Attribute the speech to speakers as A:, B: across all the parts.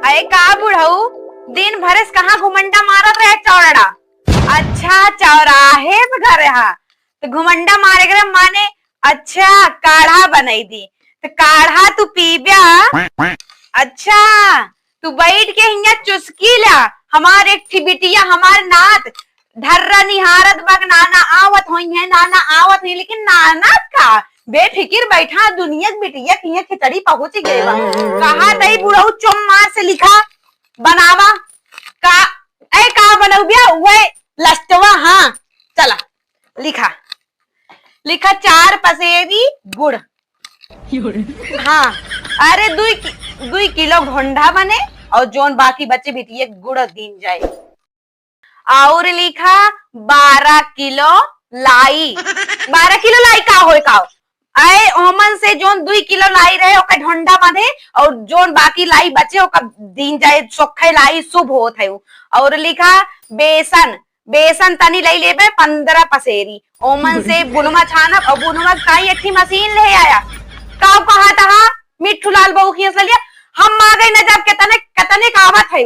A: अरे का बुढ़ऊ दिन भरस कहाँ घुमंडा मारत रहे चौराड़ा। अच्छा चौराहे पे घर है तो घुमंडा मारे गए माने। अच्छा काढ़ा बनाई दी तो काढ़ा तू पीब्या। अच्छा तू बैठ के हिया चुस्की ला। हमारे एक थी बिटिया हमार नात धर्रा निहारत बग नाना आवत हुई है नाना आवत हुई लेकिन नाना का बेफिकिर बैठा दुनिया बिटिया किया खिचड़ी पहुंच गए। कहा तई बुढ़ऊ चुम मार से लिखा बनावा का ऐ का बनौबिया वे लस्तवा। हाँ चला लिखा लिखा 4 पसेरी गुड़। हाँ अरे 2 किलो ढोंढा बने और जोन बाकी बच्चे बिटिया गुड़ दीन जाए। और लिखा 12 किलो लाई। 12 किलो लाई का होए का आए ओमन से जोन 2 किलो लाई रहे ओका ढोंढा बांधे और जोन बाकी लाई बचे ओका दीन जाए सोखे लाई शुभ होत है। और लिखा बेसन तनी लाई लेबे 15 पसेरी ओमन से बुनुमा छानब और बुनुमा काई अच्छी मशीन ले आया। का कहा था मिठू लाल बहू खींच लिया हम आ गई न जब कतने कावत है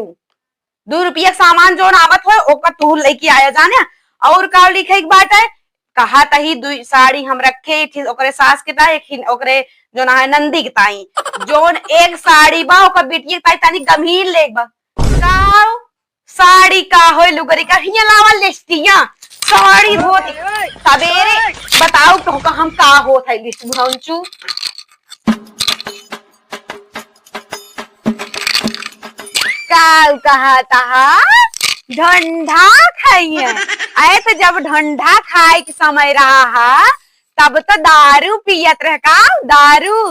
A: 2 रुपया सामान जोन आवत हो ओका तू लेके आया जाने। और का लिखे एक बात है कहा तही 2 साड़ी हम रखे ओकरे सास के ताई एक ओकरे जो ना है नंदी के ताई जोन एक साड़ी बा ओकर बिटिया ताई तनी गंभीर लेग बा। का साड़ी का होय लुगरी का हिया लावल लिस्टिया साड़ी धोती सवेरे बताओ तो हम का होत है लिस्ट भौंचू। काल कहा तहा ढंढा खाइए। आए तो जब ढंढा खाए के समय रहा है तब तो दारू पियत रह का दारू।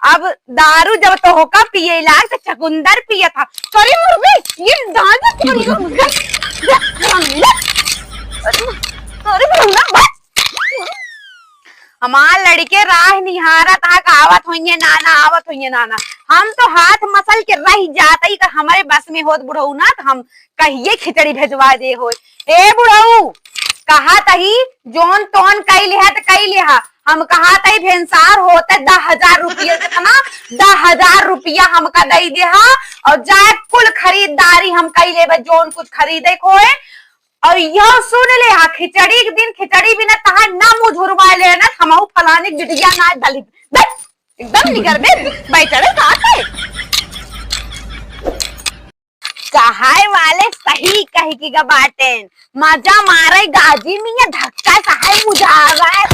A: अब दारू जब तो होका पिए लाग तो चकुंदर पिया था। सॉरी मुर्गी ये हमार लड़के राह निहारा था आवत हुई नाना आवत हुई नाना। हम तो हाथ मसल के रह जाते तो हमारे बस में होत बुढ़ऊ ना तो हम कहिए खिचड़ी भेजवा दे हो। ए बुढ़ऊ कहा तही जोन तोन कई लिहा तो कई लिहा हम कहा तही भेंसार होते 10,000 रुपया कितना 10,000 रुपया हमका दे दे और जाए कुल खरीदारी हम कई ले जोन कुछ खरीदे को है। और यह सुन ले खिचड़ी के दिन खिचड़ी बिना तहा ना मुंह झुरवा ले ना हम फलाने बिटिया ना दलित एकदम निकर में बैठे कहाय वाले सही कही की बाटेन मजा मारे गाजी में धक्का सहाय मुझा रहा है।